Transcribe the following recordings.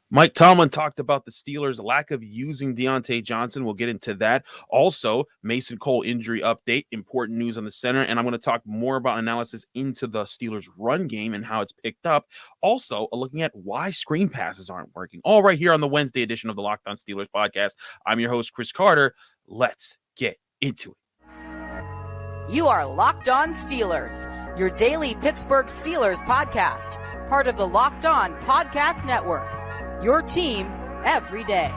Mike Tomlin talked about the Steelers' lack of using Diontae Johnson. We'll get into that. Also, Mason Cole injury update, important news on the center. And I'm going to talk more about analysis into the Steelers' run game and how it's picked up. Also, looking at why screen passes aren't working. All right here on the Wednesday edition of the Locked On Steelers podcast. I'm your host, Chris Carter. Let's get into it. You are Locked On Steelers, your daily Pittsburgh Steelers podcast, part of the Locked On Podcast Network. Your team every day.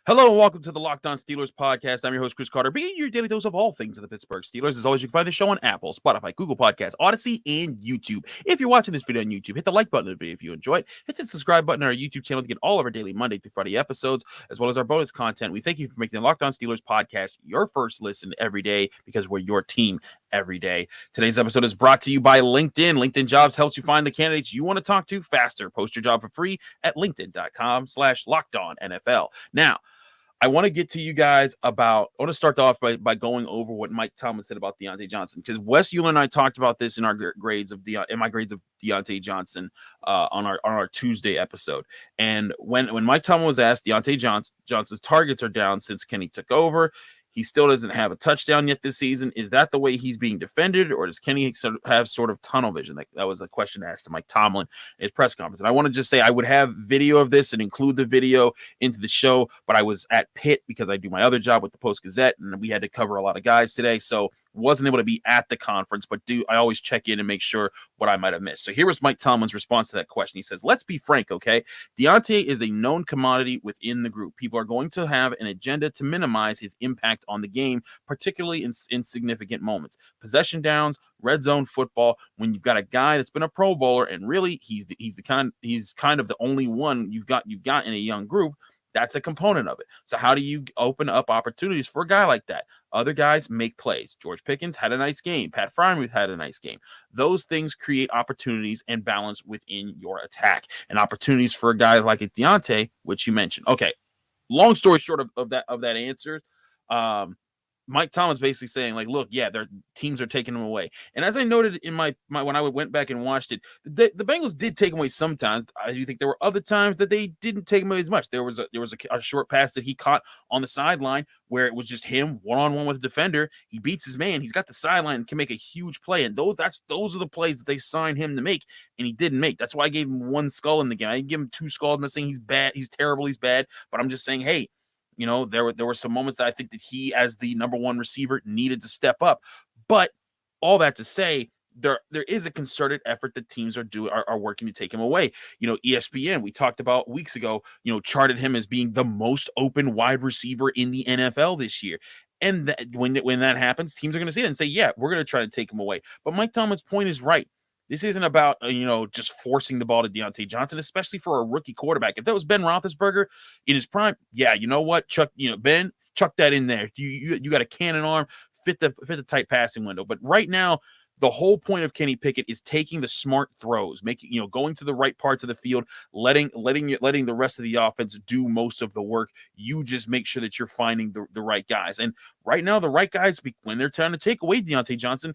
Hello and welcome to the Locked On Steelers podcast. I'm your host, Chris Carter, bringing you your daily dose of all things of the Pittsburgh Steelers. As always, you can find the show on Apple, Spotify, Google Podcasts, Odyssey, and YouTube. If you're watching this video on YouTube, hit the like button of the video if you enjoy it. Hit the subscribe button on our YouTube channel to get all of our daily Monday through Friday episodes, as well as our bonus content. We thank you for making the Locked On Steelers podcast your first listen every day, because we're your team every day. Today's episode is brought to you by LinkedIn. LinkedIn Jobs helps you find the candidates you want to talk to faster. Post your job for free at linkedin.com/LockedOnNFL. Now, I want to get to you guys I want to start off by going over what Mike Tomlin said about Deontay Johnson, because Wes Euler and I talked about this in our grades of Deontay Johnson on our Tuesday episode. And when Mike Tomlin was asked, Deontay Johnson's targets are down since Kenny took over. He still doesn't have a touchdown yet this season. Is that the way he's being defended, or does Kenny have sort of tunnel vision? That was a question asked to Mike Tomlin in his press conference. And I want to just say I would have video of this and include the video into the show, but I was at Pitt because I do my other job with the Post-Gazette, and we had to cover a lot of guys today, so wasn't able to be at the conference, but I always check in and make sure what I might have missed. So here was Mike Tomlin's response to that question. He says, let's be frank, okay? Deontay is a known commodity within the group. People are going to have an agenda to minimize his impact on the game, particularly in significant moments. Possession downs, red zone football, when you've got a guy that's been a Pro Bowler, and really he's kind of the only one you've got in a young group. That's a component of it. So how do you open up opportunities for a guy like that? Other guys make plays. George Pickens had a nice game. Pat Freiermuth had a nice game. Those things create opportunities and balance within your attack, and opportunities for a guy like a Diontae, which you mentioned. Okay, long story short of that answer, Mike Tomlin's basically saying, like, look, yeah, their teams are taking them away. And as I noted in my when I went back and watched it, the Bengals did take them away sometimes. I do think there were other times that they didn't take them away as much. There was a short pass that he caught on the sideline where it was just him one-on-one with a defender. He beats his man. He's got the sideline and can make a huge play. And those are the plays that they signed him to make, and he didn't make. That's why I gave him one skull in the game. I didn't give him two skulls. I'm not saying he's bad. He's terrible. He's bad. But I'm just saying, hey, you know, there were some moments that I think that he, as the number one receiver, needed to step up. But all that to say, there is a concerted effort that teams are working to take him away. You know, ESPN, we talked about weeks ago, you know, charted him as being the most open wide receiver in the NFL this year. And when that happens, teams are going to see it and say, yeah, we're going to try to take him away. But Mike Tomlin's point is right. This isn't about, just forcing the ball to Deontay Johnson, especially for a rookie quarterback. If that was Ben Roethlisberger in his prime, yeah, you know what, Ben, chuck that in there. You got a cannon arm, fit the tight passing window. But right now, the whole point of Kenny Pickett is taking the smart throws, going to the right parts of the field, letting the rest of the offense do most of the work. You just make sure that you're finding the right guys. And right now, the right guys, when they're trying to take away Deontay Johnson,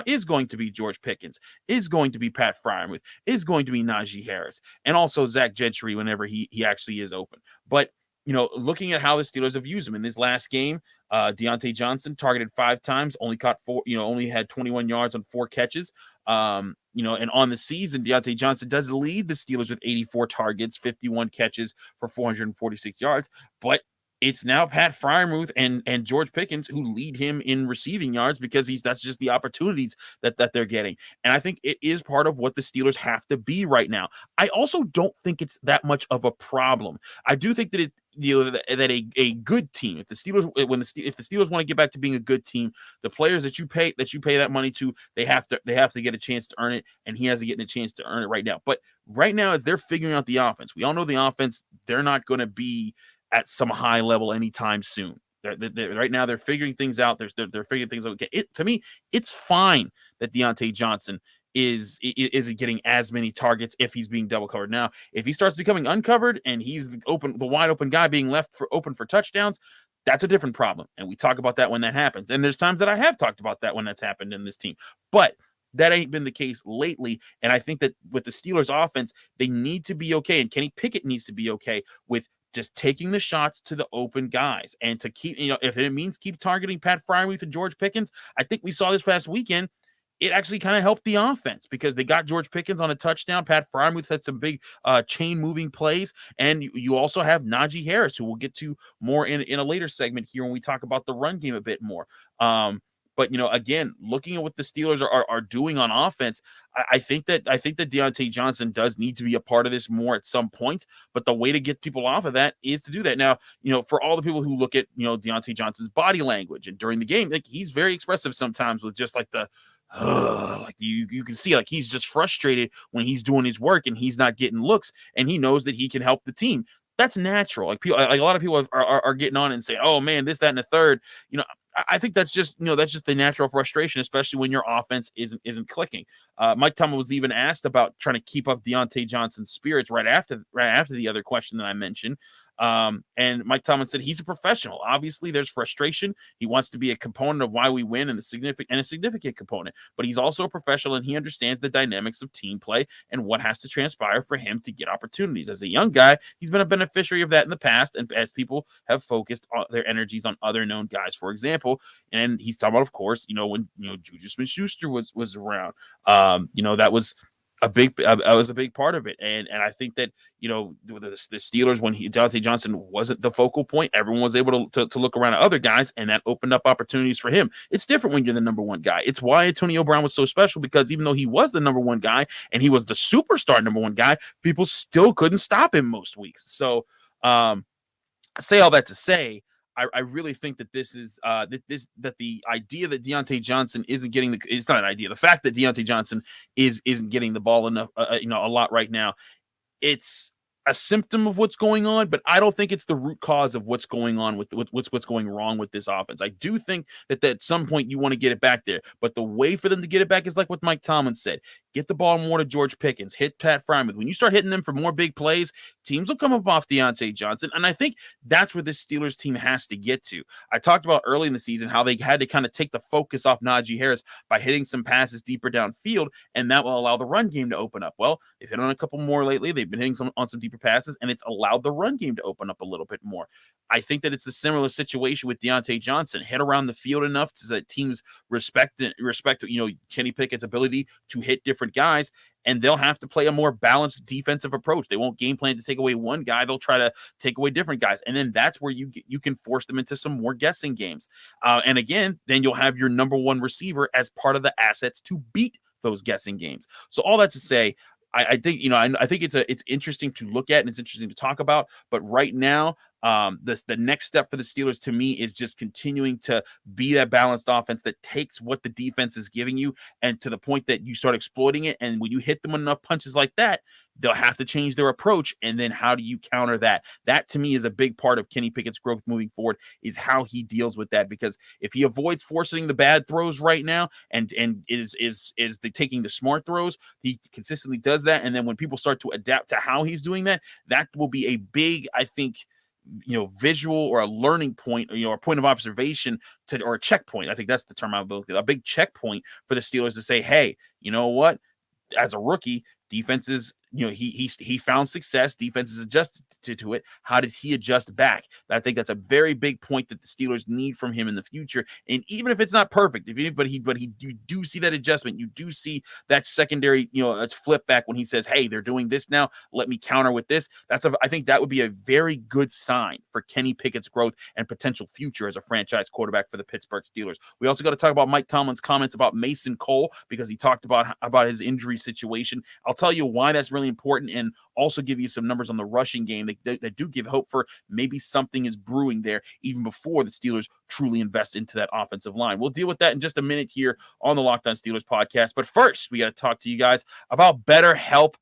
is going to be George Pickens, is going to be Pat Freiermuth, is going to be Najee Harris, and also Zach Gentry whenever he actually is open. But, looking at how the Steelers have used him in this last game, Deontay Johnson targeted 5 times, only caught 4, only had 21 yards on 4 catches. And on the season, Deontay Johnson does lead the Steelers with 84 targets, 51 catches for 446 yards. But it's now Pat Freiermuth and George Pickens who lead him in receiving yards, because that's just the opportunities that they're getting. And I think it is part of what the Steelers have to be right now. I also don't think it's that much of a problem. I do think that that a good team, if the Steelers want to get back to being a good team, the players that you pay that money to, they have to get a chance to earn it, and he hasn't getting a chance to earn it right now. But right now, as they're figuring out the offense, we all know the offense, they're not going to be at some high level anytime soon. Right now, they're figuring things out. They're figuring things out. To me, it's fine that Deontay Johnson isn't getting as many targets if he's being double covered. Now, if he starts becoming uncovered and he's the wide open guy being left open for touchdowns, that's a different problem. And we talk about that when that happens. And there's times that I have talked about that when that's happened in this team. But that ain't been the case lately. And I think that with the Steelers offense, they need to be okay. And Kenny Pickett needs to be okay with just taking the shots to the open guys and to keep, if it means keep targeting Pat Freiermuth and George Pickens. I think we saw this past weekend. It actually kind of helped the offense because they got George Pickens on a touchdown. Pat Freiermuth had some big chain moving plays. And you also have Najee Harris, who we'll get to more in a later segment here when we talk about the run game a bit more. But, again, looking at what the Steelers are doing on offense, I think that Deontay Johnson does need to be a part of this more at some point. But the way to get people off of that is to do that. Now, for all the people who look at, Deontay Johnson's body language and during the game, like he's very expressive sometimes with just like the, like you can see like he's just frustrated when he's doing his work and he's not getting looks and he knows that he can help the team. That's natural. Like people, like a lot of people are getting on and say, "Oh man, this, that, and the third." I think that's just the natural frustration, especially when your offense isn't clicking. Mike Tomlin was even asked about trying to keep up Diontae Johnson's spirits right after the other question that I mentioned. And Mike Tomlin said he's a professional. Obviously, there's frustration. He wants to be a component of why we win and a significant component. But he's also a professional and he understands the dynamics of team play and what has to transpire for him to get opportunities. As a young guy, he's been a beneficiary of that in the past, and as people have focused their energies on other known guys, for example. And he's talking about, of course, when Juju Smith-Schuster was around. That was a big part of it. And I think that, the Steelers, when Deontay Johnson wasn't the focal point, everyone was able to look around at other guys, and that opened up opportunities for him. It's different when you're the number one guy. It's why Antonio Brown was so special, because even though he was the number one guy and he was the superstar number one guy, people still couldn't stop him most weeks. So I say all that to say, I really think that this is that the idea that Deontay Johnson isn't getting it's not an idea. The fact that Deontay Johnson isn't getting the ball enough, a lot right now, it's a symptom of what's going on, but I don't think it's the root cause of what's going on with what's going wrong with this offense. I do think that at some point you want to get it back there, but the way for them to get it back is like what Mike Tomlin said: get the ball more to George Pickens, hit Pat Freiermuth. When you start hitting them for more big plays, teams will come up off Diontae Johnson, and I think that's where this Steelers team has to get to. I talked about early in the season how they had to kind of take the focus off Najee Harris by hitting some passes deeper downfield, and that will allow the run game to open up. Well, they've hit on a couple more lately. They've been hitting on some deeper passes, and it's allowed the run game to open up a little bit more. I think that it's the similar situation with Deontay Johnson. Hit around the field enough so that teams respect Kenny Pickett's ability to hit different guys, and they'll have to play a more balanced defensive approach. They won't game plan to take away one guy. They'll try to take away different guys, and then that's where you can force them into some more guessing games. And again, then you'll have your number one receiver as part of the assets to beat those guessing games. So all that to say, I think I think it's interesting to look at and it's interesting to talk about. But right now, the next step for the Steelers to me is just continuing to be that balanced offense that takes what the defense is giving you and to the point that you start exploiting it. And when you hit them enough punches like that, they'll have to change their approach. And then how do you counter that? That to me is a big part of Kenny Pickett's growth moving forward, is how he deals with that. Because if he avoids forcing the bad throws right now and is taking the smart throws, he consistently does that. And then when people start to adapt to how he's doing that, that will be a big, I think, visual or a learning point, or a point of observation or a checkpoint. I think that's the term I'm looking at. A big checkpoint for the Steelers to say, hey, you know what? As a rookie, defenses, he found success. Defenses adjusted to it. How did he adjust back? I think that's a very big point that the Steelers need from him in the future. And even if it's not perfect, you do see that adjustment. You do see that secondary, it's flip back when he says, "Hey, they're doing this now. Let me counter with this." I think that would be a very good sign for Kenny Pickett's growth and potential future as a franchise quarterback for the Pittsburgh Steelers. We also got to talk about Mike Tomlin's comments about Mason Cole, because he talked about his injury situation. I'll tell you why that's really important, and also give you some numbers on the rushing game that do give hope for maybe something is brewing there even before the Steelers truly invest into that offensive line. We'll deal with that in just a minute here on the Locked On Steelers podcast. But first, we got to talk to you guys about BetterHelp,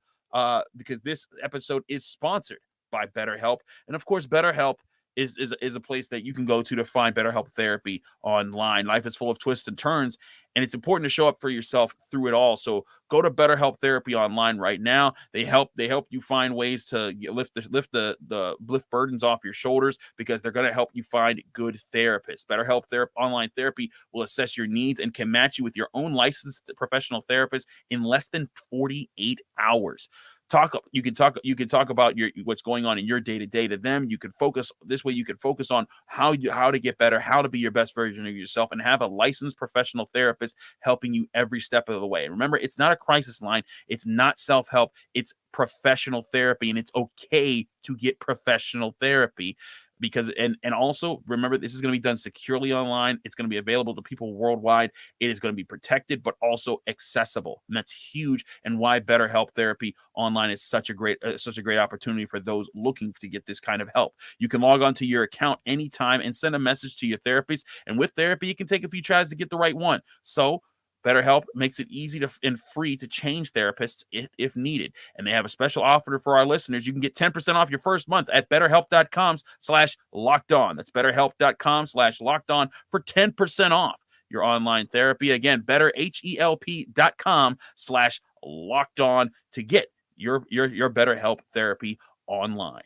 because this episode is sponsored by BetterHelp. And of course, BetterHelp is a place that you can go to find BetterHelp therapy online. Life is full of twists and turns, and it's important to show up for yourself through it all. So go to BetterHelp therapy online right now. They help you find ways to lift burdens off your shoulders, because they're going to help you find good therapists. BetterHelp online therapy will assess your needs and can match you with your own licensed professional therapist in less than 48 hours. You can talk about what's going on in your day-to-day to them. You can focus on how to get better, how to be your best version of yourself, and have a licensed professional therapist helping you every step of the way. And remember, it's not a crisis line, it's not self-help, it's professional therapy, and it's okay to get professional therapy. Because and also remember, this is going to be done securely online. It's going to be available to people worldwide. It is going to be protected, but also accessible, and that's huge. And why BetterHelp therapy online is such a great opportunity for those looking to get this kind of help. You can log on to your account anytime and send a message to your therapist. And with therapy, it can take a few tries to get the right one. So BetterHelp makes it easy and free to change therapists if needed. And they have a special offer for our listeners. You can get 10% off your first month at BetterHelp.com/LockedOn. That's BetterHelp.com/LockedOn for 10% off your online therapy. Again, BetterHelp.com/LockedOn to get your BetterHelp therapy online.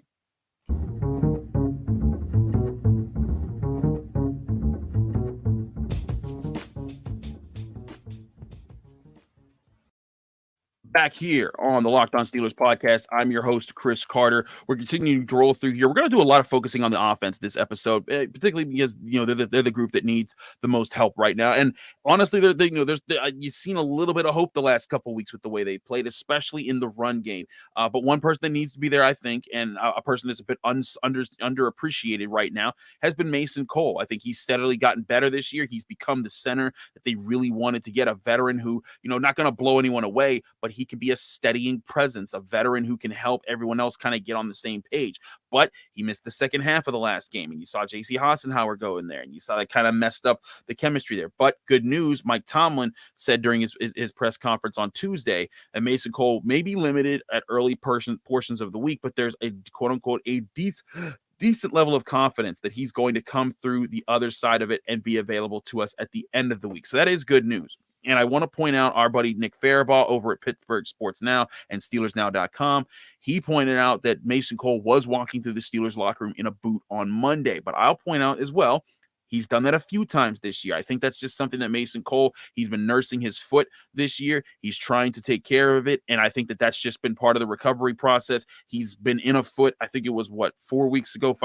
Back here on the Locked On Steelers podcast, I'm your host, Chris Carter. We're continuing to roll through here. We're going to do a lot of focusing on the offense this episode, particularly because they're the group that needs the most help right now. And honestly, you've seen a little bit of hope the last couple of weeks with the way they played, especially in the run game. But one person that needs to be there, I think, and a person that's a bit underappreciated right now, has been Mason Cole. I think he's steadily gotten better this year. He's become the center that they really wanted to get, a veteran who, not going to blow anyone away, but he can be a steadying presence, a veteran who can help everyone else kind of get on the same page. But he missed the second half of the last game, and you saw J.C. Hassenauer go in there, and you saw that kind of messed up the chemistry there. But good news, Mike Tomlin said during his press conference on Tuesday that Mason Cole may be limited at early portions of the week, but there's a quote-unquote a decent level of confidence that he's going to come through the other side of it and be available to us at the end of the week. So that is good news. And I want to point out our buddy Nick Farabaugh over at Pittsburgh Sports Now and SteelersNow.com. He pointed out that Mason Cole was walking through the Steelers locker room in a boot on Monday. But I'll point out as well, he's done that a few times this year. I think that's just something that Mason Cole, he's been nursing his foot this year. He's trying to take care of it. And I think that that's just been part of the recovery process. He's been in a foot, I think it was 5 weeks ago,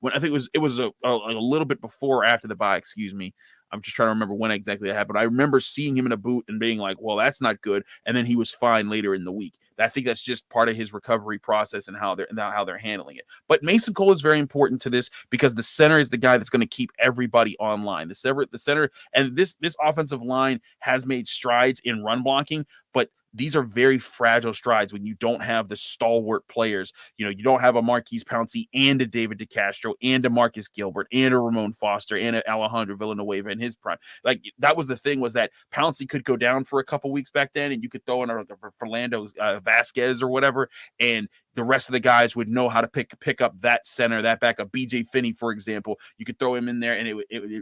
when I think it was a little bit before or after the bye, excuse me. I'm just trying to remember when exactly that happened. I remember seeing him in a boot and being like, well, that's not good. And then he was fine later in the week. I think that's just part of his recovery process and how they're handling it. But Mason Cole is very important to this because the center is the guy that's going to keep everybody online. The center and this offensive line has made strides in run blocking, but these are very fragile strides when you don't have the stalwart players. You don't have a Marquise Pouncey and a David DeCastro and a Marcus Gilbert and a Ramon Foster and a Alejandro Villanueva in his prime. Like, that was the thing, was that Pouncey could go down for a couple weeks back then, and you could throw in a Fernando Vasquez or whatever, and the rest of the guys would know how to pick up that center, that backup. BJ Finney, for example, you could throw him in there and it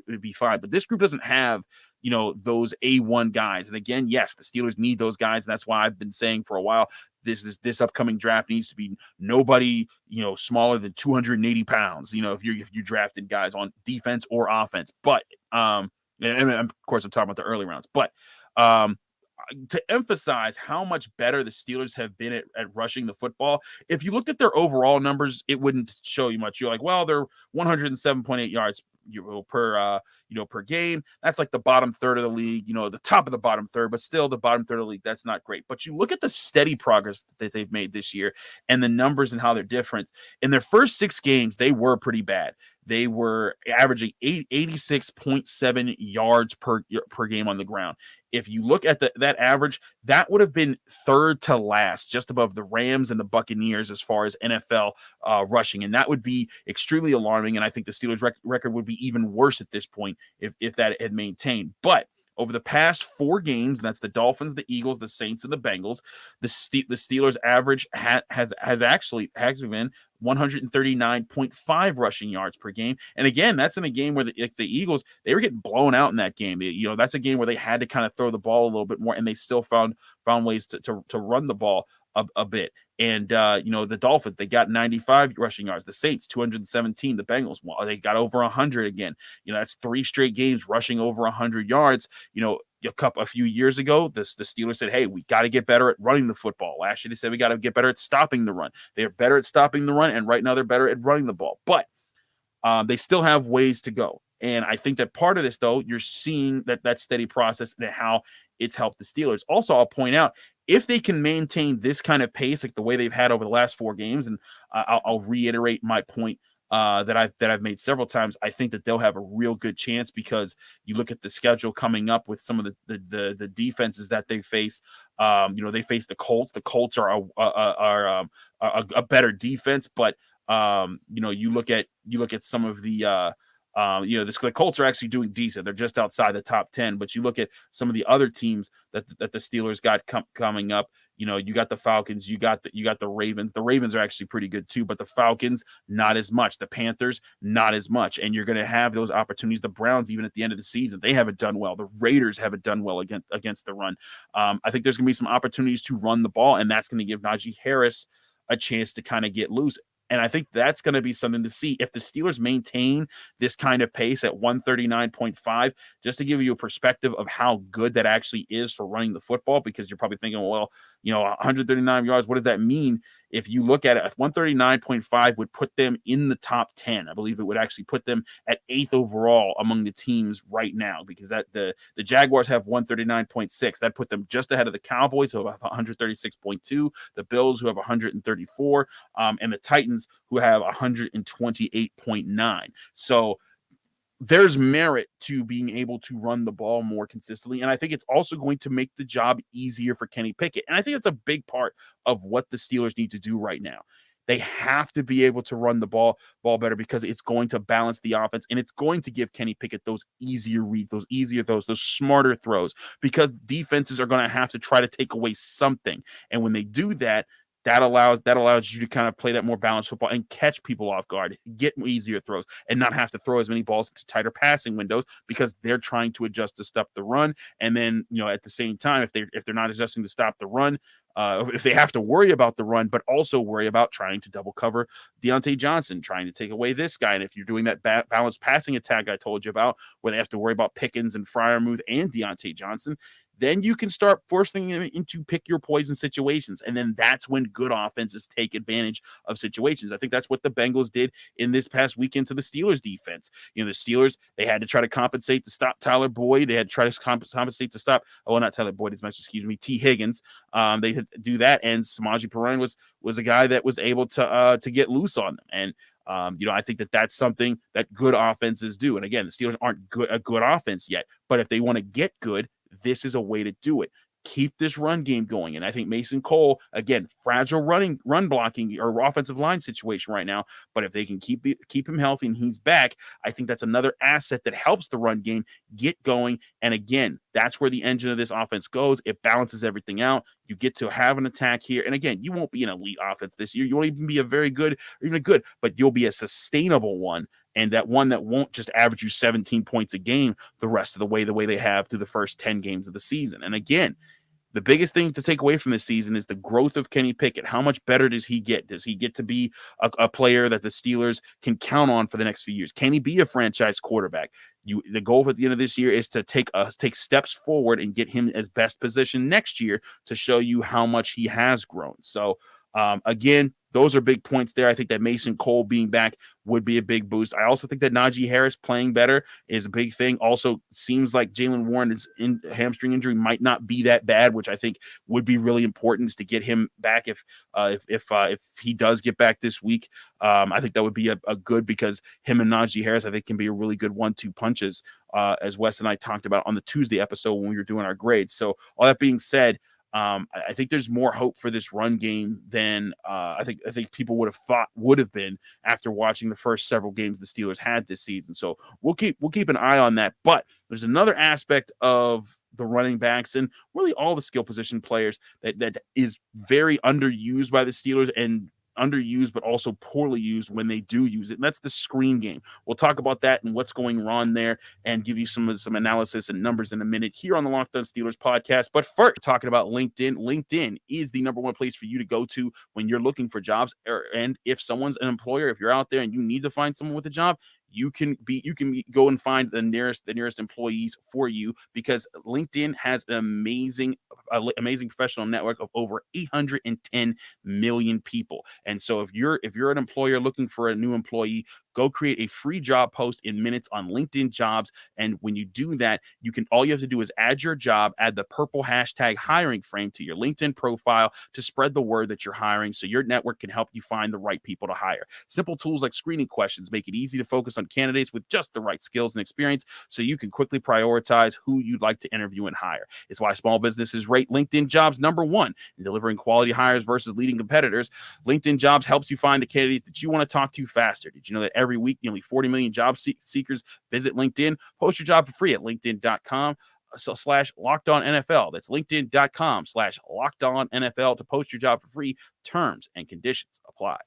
would be fine. But this group doesn't have, those A1 guys. And again, yes, the Steelers need those guys. And that's why I've been saying for a while, this upcoming draft needs to be nobody, smaller than 280 pounds, if you drafted guys on defense or offense. But, and of course I'm talking about the early rounds, but, to emphasize how much better the Steelers have been at rushing the football, if you looked at their overall numbers, it wouldn't show you much. You're like, well, they're 107.8 yards per game. That's like the bottom third of the league, the top of the bottom third, but still the bottom third of the league. That's not great. But you look at the steady progress that they've made this year and the numbers and how they're different. In their first 6 games, they were pretty bad. They were averaging 86.7 yards per game on the ground. If you look at that average, that would have been third to last, just above the Rams and the Buccaneers as far as NFL rushing. And that would be extremely alarming. And I think the Steelers record would be even worse at this point if that had maintained. But over the past 4 games, and that's the Dolphins, the Eagles, the Saints, and the Bengals, the Steelers' average has actually been 139.5 rushing yards per game. And again, that's in a game where the Eagles, they were getting blown out in that game. That's a game where they had to kind of throw the ball a little bit more, and they still found ways to run the ball a bit. And, the Dolphins, they got 95 rushing yards. The Saints, 217. The Bengals, well, they got over 100 again. That's 3 straight games rushing over 100 yards. A few years ago, the Steelers said, hey, we got to get better at running the football. Last year, they said we got to get better at stopping the run. They're better at stopping the run, and right now they're better at running the ball. But they still have ways to go. And I think that part of this, though, you're seeing that steady process and how it's helped the Steelers. Also, I'll point out, if they can maintain this kind of pace, like the way they've had over the last 4 games, and I'll reiterate my point that I've made several times, I think that they'll have a real good chance, because you look at the schedule coming up with some of the defenses that they face. They face the Colts. The Colts are a better defense, but you look at some of the the Colts are actually doing decent. They're just outside the top 10, but you look at some of the other teams that the Steelers got coming up. You got the Falcons, you got the Ravens. The Ravens are actually pretty good too, but the Falcons, not as much. The Panthers, not as much. And you're going to have those opportunities. The Browns, even at the end of the season, they haven't done well. The Raiders haven't done well against the run. I think there's going to be some opportunities to run the ball, and that's going to give Najee Harris a chance to kind of get loose. And I think that's going to be something to see. If the Steelers maintain this kind of pace at 139.5, just to give you a perspective of how good that actually is for running the football, because you're probably thinking, well, 139 yards, what does that mean? If you look at it, 139.5 would put them in the top 10. I believe it would actually put them at 8th overall among the teams right now, because the Jaguars have 139.6. That put them just ahead of the Cowboys, who have 136.2, the Bills, who have 134, and the Titans, who have 128.9. So there's merit to being able to run the ball more consistently. And I think it's also going to make the job easier for Kenny Pickett. And I think that's a big part of what the Steelers need to do right now. They have to be able to run the ball better, because it's going to balance the offense, and it's going to give Kenny Pickett those easier reads, those easier throws, those smarter throws, because defenses are going to have to try to take away something. And when they do that, that allows you to kind of play that more balanced football and catch people off guard, get easier throws, and not have to throw as many balls into tighter passing windows, because they're trying to adjust to stop the run. And then, at the same time, if they're not adjusting to stop the run, if they have to worry about the run, but also worry about trying to double cover Diontae Johnson, trying to take away this guy. And if you're doing that balanced passing attack I told you about, where they have to worry about Pickens and Freiermuth and Diontae Johnson, then you can start forcing them into pick your poison situations. And then that's when good offenses take advantage of situations. I think that's what the Bengals did in this past weekend to the Steelers defense. The Steelers, they had to try to compensate to stop Tyler Boyd. They had to try to compensate to stop, not Tyler Boyd as much, T. Higgins. They had to do that. And Samaje Perine was a guy that was able to get loose on them. And I think that's something that good offenses do. And again, the Steelers aren't a good offense yet, but if they want to get good, this is a way to do it. Keep this run game going. And I think Mason Cole, again, fragile run blocking or offensive line situation right now, but if they can keep him healthy and he's back, I think that's another asset that helps the run game get going. And again, that's where the engine of this offense goes. It balances everything out. You get to have an attack here. And again, you won't be an elite offense this year. You won't even be a very good or even a good, but you'll be a sustainable one. And that one that won't just average you 17 points a game the rest of the way they have through the first 10 games of the season. And again, the biggest thing to take away from this season is the growth of Kenny Pickett. How much better does he get? Does he get to be a player that the Steelers can count on for the next few years? Can he be a franchise quarterback? The goal at the end of this year is to take steps forward and get him as best position next year to show you how much he has grown. So again, those are big points there. I think that Mason Cole being back would be a big boost. I also think that Najee Harris playing better is a big thing. Also, seems like Jaylen Warren's hamstring injury might not be that bad, which I think would be really important, is to get him back. If he does get back this week, I think that would be a good, because him and Najee Harris, I think, can be a really good 1-2 punches, as Wes and I talked about on the Tuesday episode when we were doing our grades. So all that being said, I think there's more hope for this run game than I think people would have thought would have been after watching the first several games the Steelers had this season. So we'll keep an eye on that. But there's another aspect of the running backs and really all the skill position players that is very underused by the Steelers, and underused, but also poorly used when they do use it. And that's the screen game. We'll talk about that and what's going wrong there and give you some analysis and numbers in a minute here on the Locked On Steelers podcast. But first, talking about LinkedIn. LinkedIn is the number one place for you to go to when you're looking for jobs. And if someone's an employer, if you're out there and you need to find someone with a job, you can go and find the nearest employees for you, because LinkedIn has an amazing professional network of over 810 million people. And so if you're an employer looking for a new employee, go create a free job post in minutes on LinkedIn Jobs. And when you do that, all you have to do is add your job, add the purple hashtag hiring frame to your LinkedIn profile to spread the word that you're hiring, so your network can help you find the right people to hire. Simple tools like screening questions make it easy to focus on candidates with just the right skills and experience, so you can quickly prioritize who you'd like to interview and hire. It's why small businesses rate LinkedIn Jobs number one in delivering quality hires versus leading competitors. LinkedIn Jobs helps you find the candidates that you want to talk to faster. Did you know that every week nearly 40 million job seekers visit LinkedIn? Post your job for free at linkedin.com/LockedOnNFL. That's linkedin.com/LockedOnNFL to post your job for free. Terms and conditions apply.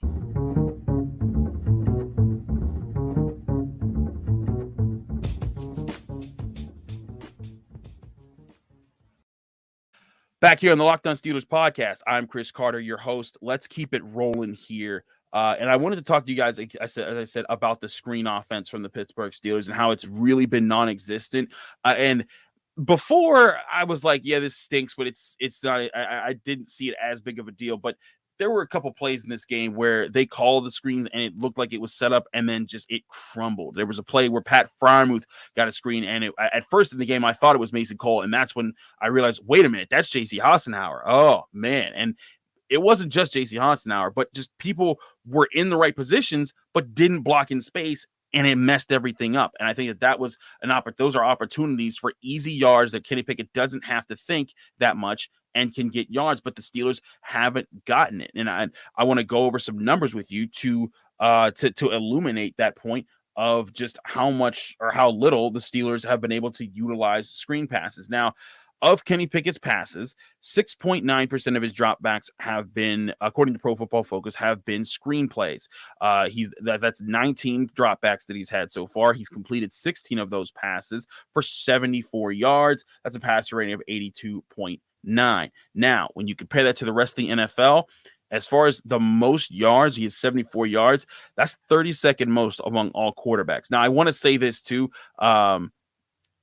Back here on the Locked On Steelers podcast, I'm Chris Carter, your host. Let's keep it rolling here. And I wanted to talk to you guys, as I said, about the screen offense from the Pittsburgh Steelers and how it's really been non-existent. And before I was like, yeah, this stinks, but it's not. I didn't see it as big of a deal. But there were a couple plays in this game where they called the screens and it looked like it was set up and then just it crumbled. There was a play where Pat Freiermuth got a screen, and at first in the game I thought it was Mason Cole, and that's when I realized, wait a minute, that's J.C. Hassenauer. Oh man. And it wasn't just J.C. Hassenauer, but just people were in the right positions but didn't block in space, and it messed everything up. And I think that was those are opportunities for easy yards that Kenny Pickett doesn't have to think that much and can get yards, but the Steelers haven't gotten it. And I want to go over some numbers with you to illuminate that point of just how much or how little the Steelers have been able to utilize screen passes. Now, of Kenny Pickett's passes, 6.9% of his dropbacks have been, according to Pro Football Focus, have been screen plays. That's 19 dropbacks that he's had so far. He's completed 16 of those passes for 74 yards. That's a passer rating of 82.9. Now, when you compare that to the rest of the NFL, as far as the most yards, he has 74 yards. That's 32nd most among all quarterbacks. Now, I want to say this too.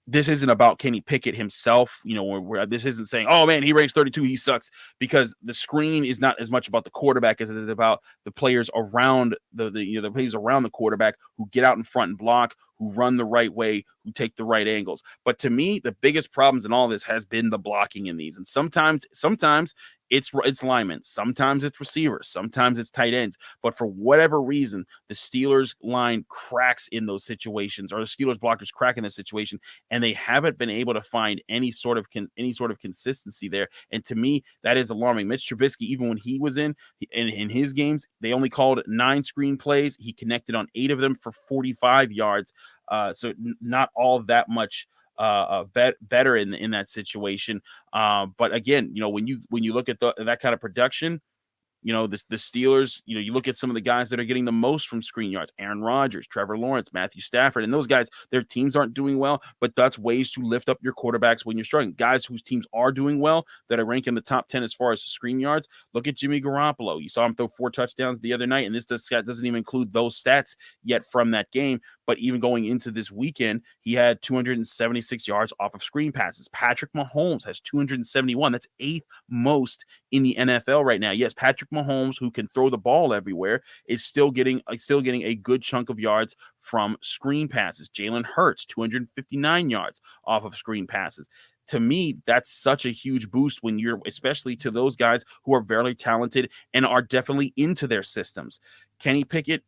This isn't about Kenny Pickett himself, where this isn't saying, oh man, he ranks 32, he sucks, because the screen is not as much about the quarterback as it is about the players around the players around the quarterback who get out in front and block, who run the right way, who take the right angles. But to me, the biggest problems in all this has been the blocking in these. And sometimes it's linemen, sometimes it's receivers, sometimes it's tight ends. But for whatever reason, the Steelers line cracks in those situations, or the Steelers blockers crack in this situation, and they haven't been able to find any sort of consistency there. And to me, that is alarming. Mitch Trubisky, even when he was in his games, they only called 9 screen plays. He connected on 8 of them for 45 yards. So not all that much better in that situation. But again, when you look at that kind of production, the Steelers, you look at some of the guys that are getting the most from screen yards: Aaron Rodgers, Trevor Lawrence, Matthew Stafford, and those guys, their teams aren't doing well, but that's ways to lift up your quarterbacks when you're struggling. Guys whose teams are doing well, that are ranking the top 10 as far as screen yards, look at Jimmy Garoppolo. You saw him throw 4 touchdowns the other night, and this doesn't even include those stats yet from that game. But even going into this weekend, he had 276 yards off of screen passes. Patrick Mahomes has 271. That's 8th most in the NFL right now. Yes, Patrick Mahomes, who can throw the ball everywhere, is still getting a good chunk of yards from screen passes. Jalen Hurts, 259 yards off of screen passes. To me, that's such a huge boost when especially to those guys who are very talented and are definitely into their systems. Kenny Pickett,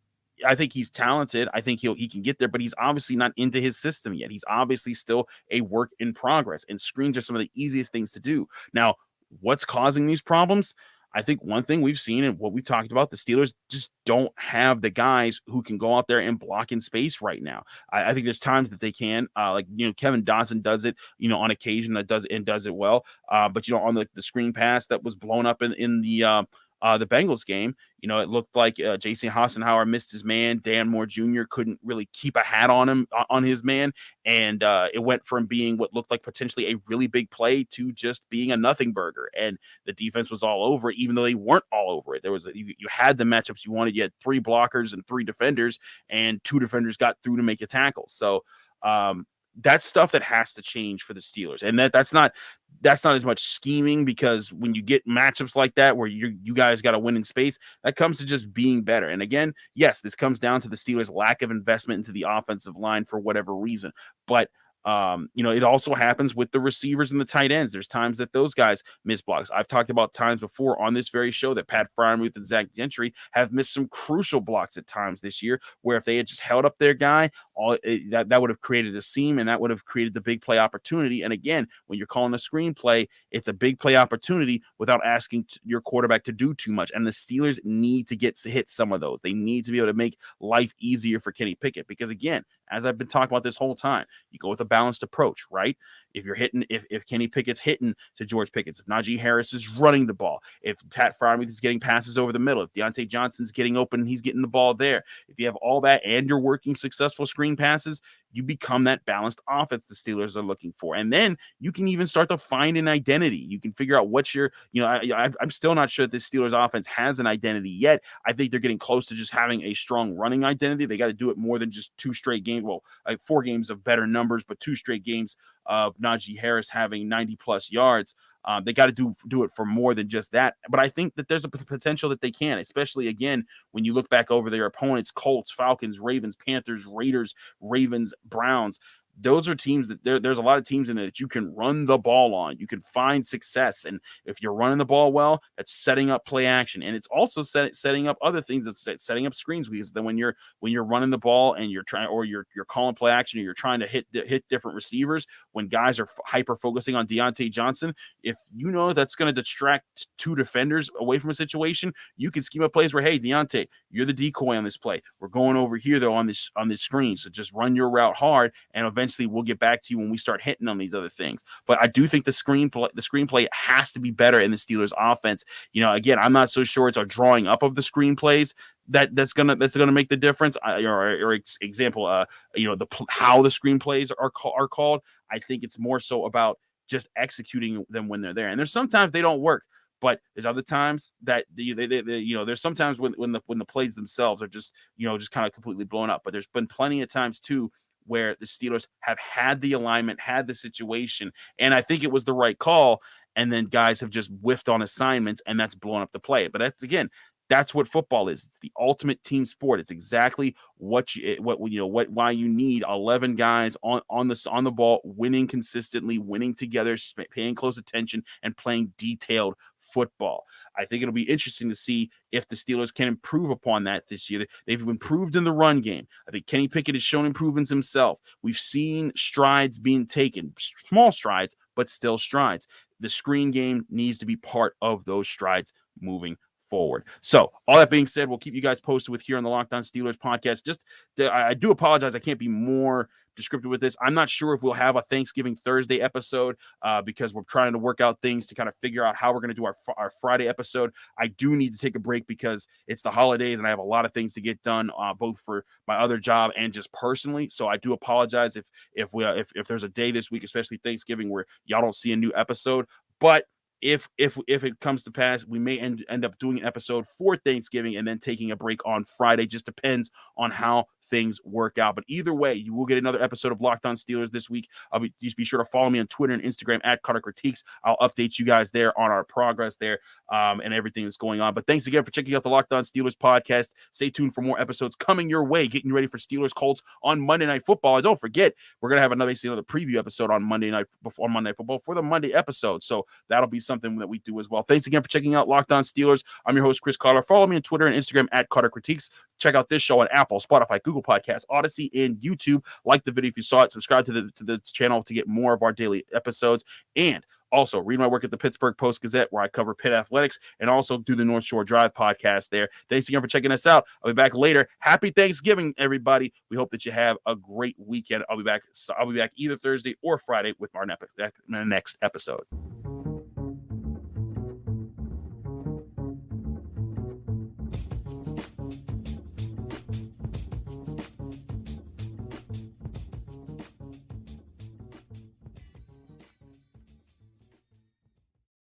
I think he's talented. I think he can get there, but he's obviously not into his system yet. He's obviously still a work in progress, and screens are some of the easiest things to do. Now, what's causing these problems? I think one thing we've seen and what we talked about, the Steelers just don't have the guys who can go out there and block in space right now. I think there's times that they can, Kevin Dodson does it, on occasion, does it well. But on the screen pass that was blown up in the the Bengals game. You know, it looked like Jason Hassenauer missed his man. Dan Moore Jr. couldn't really keep a hat on him, on his man. And it went from being what looked like potentially a really big play to just being a nothing burger. And the defense was all over it, even though they weren't all over it. There was you had the matchups you wanted. You had 3 blockers and 3 defenders, and 2 defenders got through to make a tackle. So that's stuff that has to change for the Steelers. And that's not as much scheming, because when you get matchups like that where you guys got to win in space, that comes to just being better. And again, yes, this comes down to the Steelers' lack of investment into the offensive line for whatever reason. But it also happens with the receivers and the tight ends. There's times that those guys miss blocks. I've talked about times before on this very show that Pat Freiermuth and Zach Gentry have missed some crucial blocks at times this year, where if they had just held up their guy, that would have created a seam, and that would have created the big play opportunity. And again, when you're calling a screenplay, it's a big play opportunity without asking your quarterback to do too much. And the Steelers need to hit some of those. They need to be able to make life easier for Kenny Pickett, because again, as I've been talking about this whole time, you go with a balanced approach, right? If you're hitting, if Kenny Pickett's hitting to George Pickens, if Najee Harris is running the ball, if Pat Freiermuth is getting passes over the middle, if Diontae Johnson's getting open and he's getting the ball there, if you have all that and you're working successful screen passes, you become that balanced offense the Steelers are looking for. And then you can even start to find an identity. You can figure out what's your, I'm still not sure that this Steelers offense has an identity yet. I think they're getting close to just having a strong running identity. They got to do it more than just 2 straight games. Well, like 4 games of better numbers, but 2 straight games of Najee Harris having 90+ yards. They got to do it for more than just that. But I think that there's a potential that they can, especially, again, when you look back over their opponents: Colts, Falcons, Ravens, Panthers, Raiders, Ravens, Browns. Those are teams that there's a lot of teams in there that you can run the ball on. You can find success. And if you're running the ball well, that's setting up play action. And it's also setting up other things. That's setting up screens, because then when you're running the ball and you're trying, or you're calling play action, or you're trying to hit different receivers, when guys are hyper focusing on Diontae Johnson, if you know that's going to distract 2 defenders away from a situation, you can scheme up plays where, hey, Diontae, you're the decoy on this play. We're going over here though on this screen. So just run your route hard, and eventually we'll get back to you when we start hitting on these other things. But I do think the screenplay has to be better in the Steelers offense. Again, I'm not so sure it's a drawing up of the screenplays that's gonna make the difference. Example, how the screenplays are called. I think it's more so about just executing them when they're there. And there's sometimes they don't work, but there's other times that there's sometimes when the plays themselves are just kind of completely blown up. But there's been plenty of times too where the Steelers have had the alignment, had the situation, and I think it was the right call, and then guys have just whiffed on assignments, and that's blown up the play. But that's what football is. It's the ultimate team sport. It's exactly why you need 11 guys on the ball, winning consistently, winning together, paying close attention, and playing detailed football. I think it'll be interesting to see if the Steelers can improve upon that this year. They've improved in the run game. I think Kenny Pickett has shown improvements himself. We've seen strides being taken, small strides, but still strides. The screen game needs to be part of those strides moving forward. So all that being said, we'll keep you guys posted with here on the Locked On Steelers podcast. I do apologize. I can't be more descriptive with this. I'm not sure if we'll have a Thanksgiving Thursday episode because we're trying to work out things to kind of figure out how we're going to do our Friday episode. I do need to take a break because it's the holidays and I have a lot of things to get done, both for my other job and just personally. So I do apologize if there's a day this week, especially Thanksgiving, where y'all don't see a new episode. But if it comes to pass, we may end up doing an episode for Thanksgiving and then taking a break on Friday. Just depends on how things work out. But either way, you will get another episode of Locked On Steelers this week. Just be sure to follow me on Twitter and Instagram at Carter Critiques. I'll update you guys there on our progress there and everything that's going on. But thanks again for checking out the Locked On Steelers podcast. Stay tuned for more episodes coming your way, getting you ready for Steelers Colts on Monday Night Football. And don't forget, we're going to have another preview episode on Monday Night Football for the Monday episode. So that'll be something that we do as well. Thanks again for checking out Locked On Steelers. I'm your host, Chris Carter. Follow me on Twitter and Instagram at Carter Critiques. Check out this show on Apple, Spotify, Google Podcasts, Odyssey, and YouTube. Like the video if you saw it. Subscribe to the channel to get more of our daily episodes. And also read my work at the Pittsburgh Post-Gazette, where I cover Pitt athletics, and also do the North Shore Drive podcast there. Thanks again for checking us out. I'll be back later. Happy Thanksgiving, everybody. We hope that you have a great weekend. I'll be back either Thursday or Friday with our next episode.